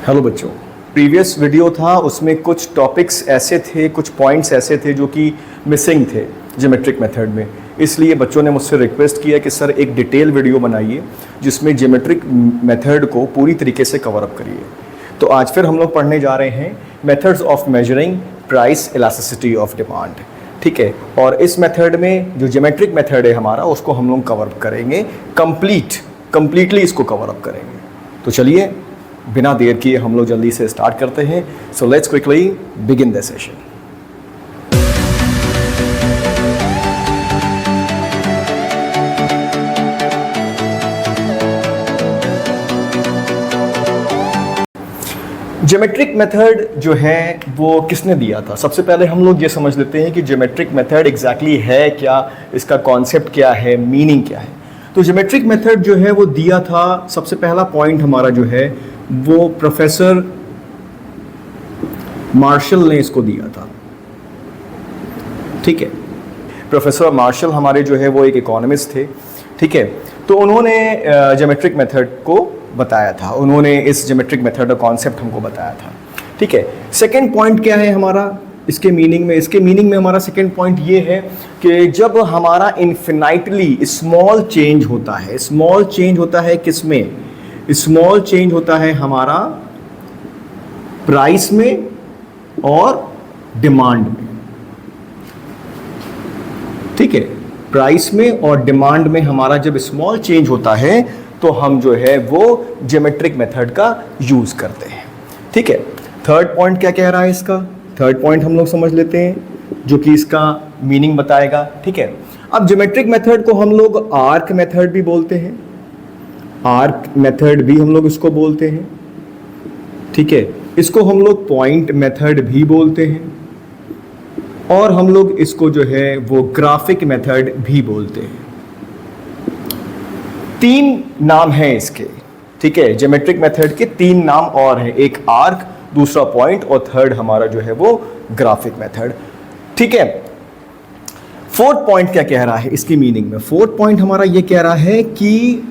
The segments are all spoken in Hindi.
हेलो बच्चों, प्रीवियस वीडियो था उसमें कुछ टॉपिक्स ऐसे थे, कुछ पॉइंट्स ऐसे थे जो कि मिसिंग थे ज्योमेट्रिक मेथड में। इसलिए बच्चों ने मुझसे रिक्वेस्ट किया कि सर एक डिटेल वीडियो बनाइए जिसमें ज्योमेट्रिक मेथड को पूरी तरीके से कवर अप करिए। तो आज फिर हम लोग पढ़ने जा रहे हैं methods of measuring price elasticity of demand. ठीक है, और इस मेथड में जो ज्योमेट्रिक मेथड है हमारा उसको हम लोग कवर अप करेंगे, कंप्लीटली इसको कवर अप करेंगे। तो चलिए बिना देर किए हम लोग जल्दी से स्टार्ट करते हैं। So let's quickly begin the session. Geometric method जो है वो किसने दिया था? सबसे पहले हम लोग ये समझ लेते हैं कि ज्योमेट्रिक मेथड एग्जैक्टली है क्या, इसका कॉन्सेप्ट क्या है, मीनिंग क्या है। तो ज्योमेट्रिक मेथड जो है वो दिया था, सबसे पहला पॉइंट हमारा जो है वो प्रोफेसर मार्शल ने इसको दिया था। ठीक है, प्रोफेसर मार्शल हमारे जो है वो एक इकोनॉमिस्ट थे। ठीक है, तो उन्होंने ज्योमेट्रिक मेथड को बताया था, उन्होंने इस ज्योमेट्रिक मेथड का कॉन्सेप्ट हमको बताया था। ठीक है, सेकंड पॉइंट क्या है हमारा इसके मीनिंग में? इसके मीनिंग में हमारा सेकंड पॉइंट ये है कि जब हमारा इन्फिनाइटली स्मॉल चेंज होता है, स्मॉल चेंज होता है किसमें? स्मॉल चेंज होता है हमारा प्राइस में और डिमांड में। ठीक है, प्राइस में और डिमांड में हमारा जब स्मॉल चेंज होता है तो हम जो है वो ज्योमेट्रिक मेथड का यूज करते हैं। ठीक है, थर्ड पॉइंट क्या कह रहा है इसका? थर्ड पॉइंट हम लोग समझ लेते हैं जो कि इसका मीनिंग बताएगा। ठीक है, अब ज्योमेट्रिक मेथड को हम लोग आर्क मेथड भी बोलते हैं, आर्क मेथड भी हम लोग इसको बोलते हैं। ठीक है, इसको हम लोग पॉइंट मेथड भी बोलते हैं और हम लोग इसको जो है वो ग्राफिक मेथड भी बोलते हैं। तीन नाम हैं इसके। ठीक है, ज्योमेट्रिक मेथड के तीन नाम और हैं, एक आर्क, दूसरा पॉइंट और थर्ड हमारा जो है वो ग्राफिक मेथड। ठीक है, फोर्थ पॉइंट क्या कह रहा है इसकी मीनिंग में? फोर्थ पॉइंट हमारा ये कह रहा है कि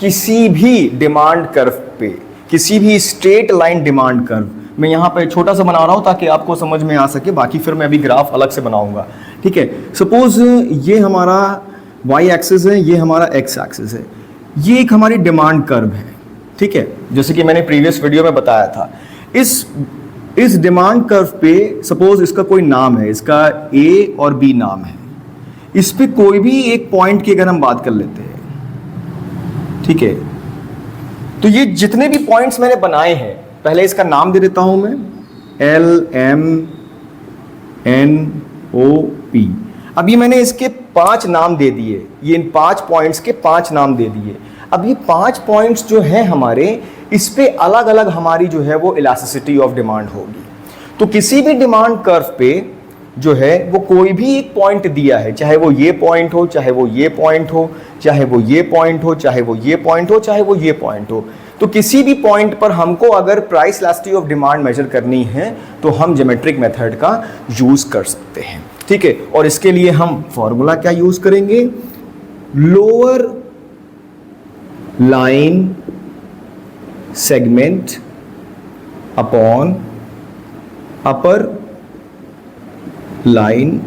किसी भी डिमांड कर्व पे, किसी भी स्ट्रेट लाइन डिमांड कर्व, मैं यहाँ पे छोटा सा बना रहा हूँ ताकि आपको समझ में आ सके, बाकी फिर मैं अभी ग्राफ अलग से बनाऊंगा। ठीक है, सपोज ये हमारा y एक्सिस है, ये हमारा x एक्सिस है, ये एक हमारी डिमांड कर्व है। ठीक है, जैसे कि मैंने प्रीवियस वीडियो में बताया था, इस डिमांड कर्व पे सपोज इसका कोई नाम है, इसका a और b नाम है, इस पे कोई भी एक पॉइंट की अगर हम बात कर लेते हैं, ठीक है, तो ये जितने भी पॉइंट्स मैंने बनाए हैं, पहले इसका नाम दे देता हूं मैं, LMNOP। अब ये मैंने इसके 5 नाम दे दिए, ये इन 5 पॉइंट्स के 5 नाम दे दिए। अब ये 5 पॉइंट्स जो हैं हमारे, इस पे अलग अलग हमारी जो है वो इलास्टिसिटी ऑफ डिमांड होगी। तो किसी भी डिमांड कर्व पे जो है वो कोई भी एक पॉइंट दिया है, चाहे वो ये पॉइंट हो, चाहे वो ये पॉइंट हो, चाहे वो ये पॉइंट हो, चाहे वो ये पॉइंट हो, चाहे वो ये पॉइंट हो, तो किसी भी पॉइंट पर हमको अगर price elasticity of demand measure करनी है तो हम ज्योमेट्रिक मेथड का यूज कर सकते हैं। ठीक है, और इसके लिए हम फॉर्मूला क्या यूज करेंगे? Lower line segment upon upper line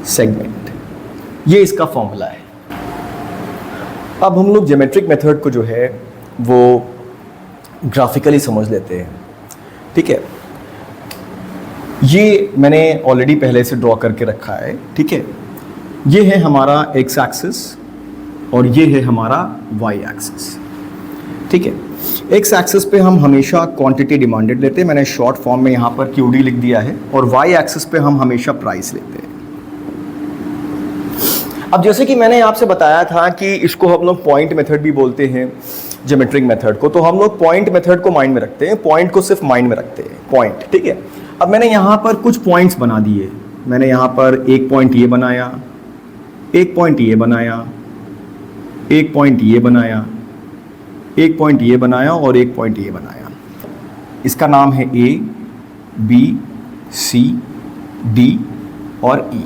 segment, ये इसका फॉर्मूला है। अब हम लोग ज्योमेट्रिक मेथड को जो है वो ग्राफिकली समझ लेते हैं। ठीक है, ये मैंने ऑलरेडी पहले से ड्रॉ करके रखा है। ठीक है, ये है हमारा x एक्सिस और ये है हमारा y एक्सिस। ठीक है, x एक्सिस पे हम हमेशा क्वांटिटी डिमांडेड लेते हैं, मैंने शॉर्ट फॉर्म में यहाँ पर QD लिख दिया है, और y एक्सिस पे हम हमेशा प्राइस लेते हैं। अब जैसे कि मैंने आपसे बताया था कि इसको हम लोग पॉइंट मेथड भी बोलते हैं ज्योमेट्रिक मेथड को, तो हम लोग पॉइंट मेथड को माइंड में रखते हैं, पॉइंट को सिर्फ माइंड में रखते हैं, पॉइंट। ठीक है, अब मैंने यहाँ पर कुछ पॉइंट्स बना दिए, मैंने यहाँ पर एक पॉइंट ये बनाया, एक पॉइंट ये बनाया, एक पॉइंट ये बनाया, एक पॉइंट ये बनाया और एक पॉइंट ये बनाया। इसका नाम है A, B, C, D और E।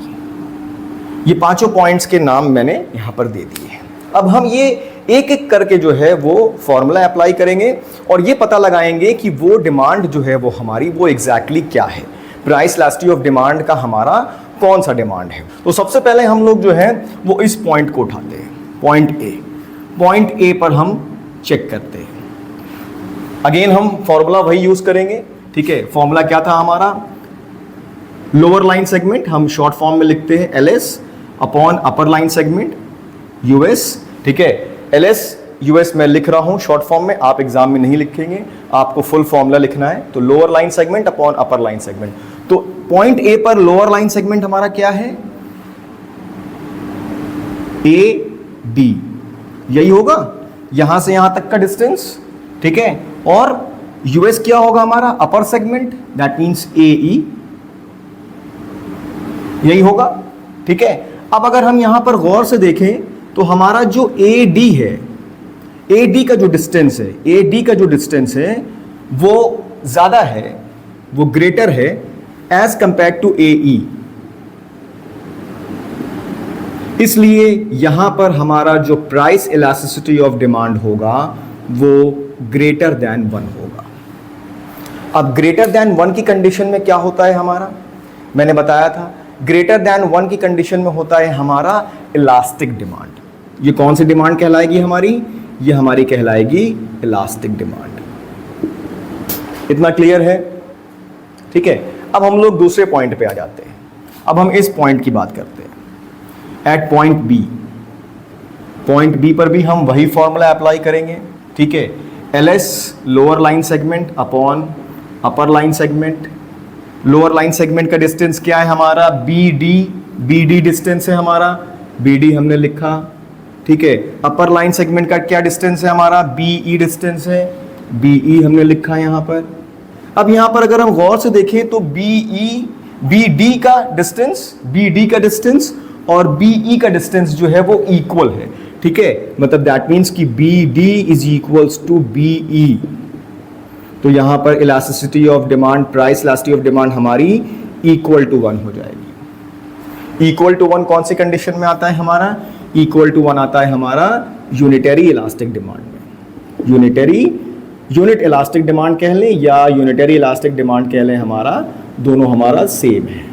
ये पांचों पॉइंट्स के नाम मैंने यहाँ पर दे दिए हैं। अब हम ये एक एक करके जो है वो फॉर्मूला अप्लाई करेंगे और ये पता लगाएंगे कि वो डिमांड जो है वो हमारी वो एग्जैक्टली क्या है, प्राइस इलास्टिसिटी ऑफ डिमांड का हमारा कौन सा डिमांड है। तो सबसे पहले हम लोग जो है वो इस पॉइंट को उठाते हैं, पॉइंट ए पर हम चेक करते हैं। अगेन हम फॉर्मूला वही यूज करेंगे, ठीक है। फॉर्मूला क्या था हमारा, लोअर लाइन सेगमेंट हम शॉर्ट फॉर्म में लिखते हैं LS upon upper line segment US, ठीक है। LS US मैं लिख रहा हूं शॉर्ट फॉर्म में, आप एग्जाम में नहीं लिखेंगे, आपको फुल फॉर्मूला लिखना है। तो lower line segment upon upper line segment. तो पॉइंट ए पर लोअर लाइन सेगमेंट हमारा क्या है, AD, यही होगा यहां से यहां तक का डिस्टेंस, ठीक है। और US क्या होगा हमारा, upper segment, that means AE, यही होगा, ठीक है। अब अगर हम यहां पर गौर से देखें तो हमारा जो AD है, AD का जो डिस्टेंस है, AD का जो डिस्टेंस है वो ज्यादा है, वो ग्रेटर है एज कंपेयर टू AE। इसलिए यहां पर हमारा जो प्राइस इलास्टिसिटी ऑफ डिमांड होगा वो ग्रेटर देन 1 होगा। अब ग्रेटर देन 1 की कंडीशन में क्या होता है हमारा, मैंने बताया था ग्रेटर देन 1 की कंडीशन में होता है हमारा इलास्टिक डिमांड। ये कौन सी डिमांड कहलाएगी हमारी, ये हमारी कहलाएगी इलास्टिक डिमांड। इतना क्लियर है, ठीक है। अब हम लोग दूसरे पॉइंट पे आ जाते हैं। अब हम इस पॉइंट की बात करते हैं, एट पॉइंट बी पर भी हम वही फॉर्मूला अप्लाई करेंगे, ठीक है। LS lower line segment upon upper line segment. Lower line segment का डिस्टेंस क्या है हमारा, BD डिस्टेंस है हमारा, BD हमने लिखा, ठीक है। अपर लाइन सेगमेंट का क्या डिस्टेंस है हमारा, BE डिस्टेंस है, BE हमने लिखा यहां पर। अब यहां पर अगर हम गौर से देखें तो BD का डिस्टेंस और BE का डिस्टेंस जो है वो इक्वल है, ठीक है। मतलब दैट मींस कि BD is equals to BE। तो यहां पर elasticity of demand, price elasticity of demand हमारी इक्वल टू 1 हो जाएगी। इक्वल टू 1 कौन सी कंडीशन में आता है हमारा, इक्वल टू 1 आता है हमारा यूनिटरी इलास्टिक डिमांड में। यूनिट इलास्टिक डिमांड कह लें या यूनिटरी इलास्टिक डिमांड कह लें, हमारा दोनों हमारा सेम है,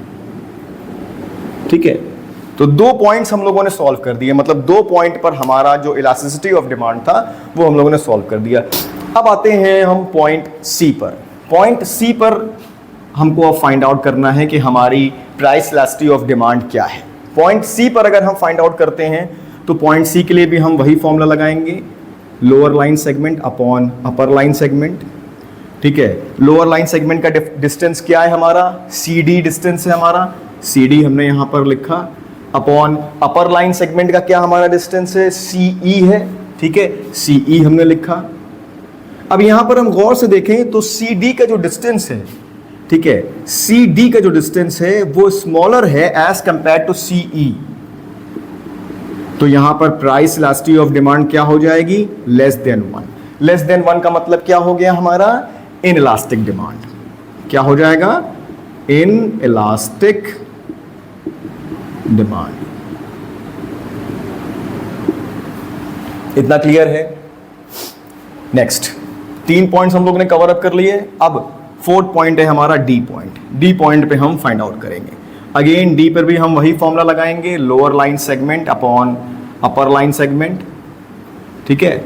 ठीक है। तो 2 पॉइंट्स हम लोगों ने सॉल्व कर दिए, मतलब 2 पॉइंट पर हमारा जो इलास्टिसिटी ऑफ डिमांड था वो हम लोगों ने सॉल्व कर दिया। अब आते हैं हम पॉइंट C पर। पॉइंट C पर हमको अब फाइंड आउट करना है कि हमारी प्राइस इलास्टिसिटी ऑफ डिमांड क्या है। पॉइंट C पर अगर हम फाइंड आउट करते हैं तो पॉइंट C के लिए भी हम वही फॉर्मूला लगाएंगे, lower line segment upon upper line segment, ठीक है। लोअर लाइन सेगमेंट का डिस्टेंस क्या है हमारा, CD डिस्टेंस है हमारा, CD हमने यहां पर लिखा, अपॉन अपर लाइन सेगमेंट का क्या हमारा डिस्टेंस है, CE है, ठीक है, CE हमने लिखा। अब यहां पर हम गौर से देखें तो CD का जो डिस्टेंस है, ठीक है, CD का जो डिस्टेंस है वो स्मॉलर है एज कंपेयर टू CE। तो यहां पर प्राइस इलास्टिसिटी ऑफ डिमांड क्या हो जाएगी, लेस देन 1। लेस देन 1 का मतलब क्या हो गया हमारा, इन इलास्टिक डिमांड। क्या हो जाएगा, इन इलास्टिक डिमांड। इतना क्लियर है। नेक्स्ट 3 पॉइंट्स हम लोग ने कवर अप कर लिए। अब 4th पॉइंट है हमारा D पॉइंट। D पॉइंट पे हम फाइंड आउट करेंगे। अगेन D पर भी हम वही फॉर्मूला लगाएंगे, lower line segment upon upper line segment, ठीक है।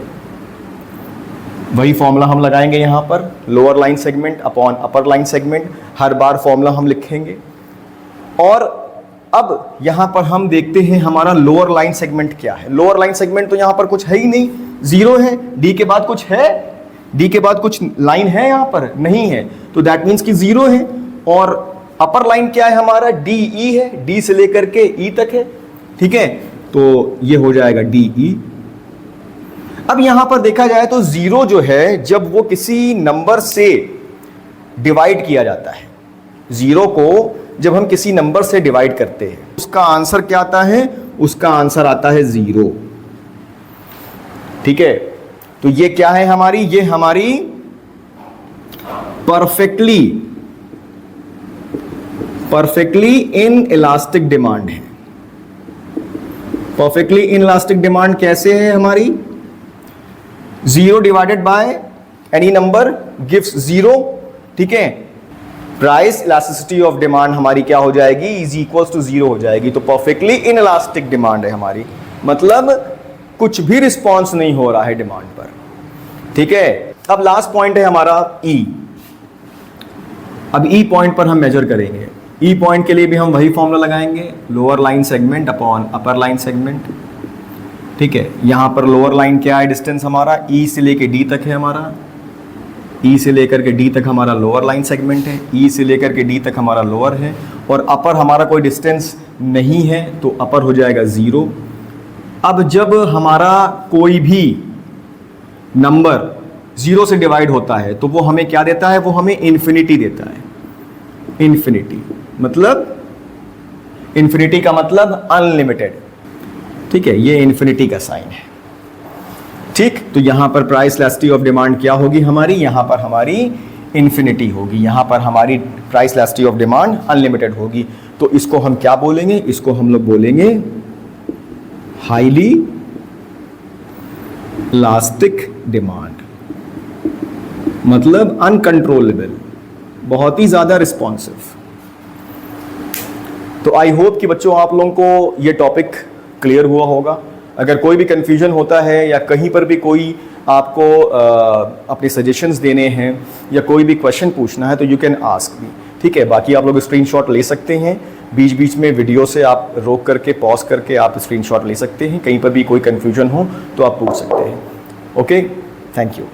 वही फॉर्मूला हम लगाएंगे यहां पर, lower line segment upon upper line segment. हर बार फॉर्मूला हम लिखेंगे। और अब यहां पर हम देखते हैं हमारा लोअर लाइन सेगमेंट क्या है। लोअर लाइन सेगमेंट तो यहां पर कुछ है ही नहीं, 0 है। D के बाद कुछ है, D के बाद कुछ लाइन है यहां पर, नहीं है, तो दैट मीन्स कि 0 है। और अपर लाइन क्या है हमारा, DE है, D से लेकर के E तक है, ठीक है। तो ये हो जाएगा DE। अब यहां पर देखा जाए तो 0 जो है जब वो किसी नंबर से डिवाइड किया जाता है, 0 को जब हम किसी नंबर से डिवाइड करते हैं उसका आंसर क्या आता है, उसका आंसर आता है 0, ठीक है। तो ये क्या है हमारी, ये हमारी परफेक्टली इन इलास्टिक डिमांड है। परफेक्टली इन इलास्टिक डिमांड कैसे है हमारी, 0 divided by any number gives 0, ठीक है। प्राइस इलास्टिसिटी ऑफ डिमांड हमारी क्या हो जाएगी, इज इक्वल्स टू 0 हो जाएगी। तो परफेक्टली इनइलास्टिक डिमांड है हमारी, मतलब कुछ भी रिस्पॉन्स नहीं हो रहा है डिमांड पर, ठीक है। अब लास्ट पॉइंट है हमारा ई। अब ई पॉइंट पर हम मेजर करेंगे। ई पॉइंट के लिए भी हम वही फॉर्मूला लगाएंगे, lower line segment upon upper line segment, ठीक है। यहां पर लोअर लाइन क्या है, डिस्टेंस हमारा ई से लेकर डी तक है हमारा, ई से लेकर के डी तक हमारा लोअर लाइन सेगमेंट है, ई से लेकर के डी तक हमारा लोअर है, और अपर हमारा कोई डिस्टेंस नहीं है तो अपर हो जाएगा 0। अब जब हमारा कोई भी नंबर 0 से डिवाइड होता है तो वो हमें क्या देता है, वो हमें इन्फिनिटी देता है। इन्फिनिटी मतलब, इन्फिनिटी का मतलब अनलिमिटेड, ठीक है, ये इन्फिनिटी का साइन है, ठीक। तो यहां पर प्राइस इलास्टिसिटी ऑफ डिमांड क्या होगी हमारी, यहां पर हमारी इन्फिनिटी होगी, यहां पर हमारी price elasticity of demand unlimited होगी। तो इसको हम क्या बोलेंगे, इसको हम लोग बोलेंगे हाईली इलास्टिक डिमांड, मतलब अनकंट्रोलेबल, बहुत ही ज्यादा रिस्पॉन्सिव। तो आई होप कि बच्चों आप लोगों को ये टॉपिक क्लियर हुआ होगा। अगर कोई भी कंफ्यूजन होता है या कहीं पर भी कोई आपको अपने सजेशंस देने हैं या कोई भी क्वेश्चन पूछना है तो यू कैन आस्क मी, ठीक है। बाकी आप लोग स्क्रीनशॉट ले सकते हैं, बीच बीच में वीडियो से आप रोक करके पॉज करके आप स्क्रीनशॉट ले सकते हैं, कहीं पर भी कोई कंफ्यूजन हो तो आप पूछ सकते हैं। Okay, thank you.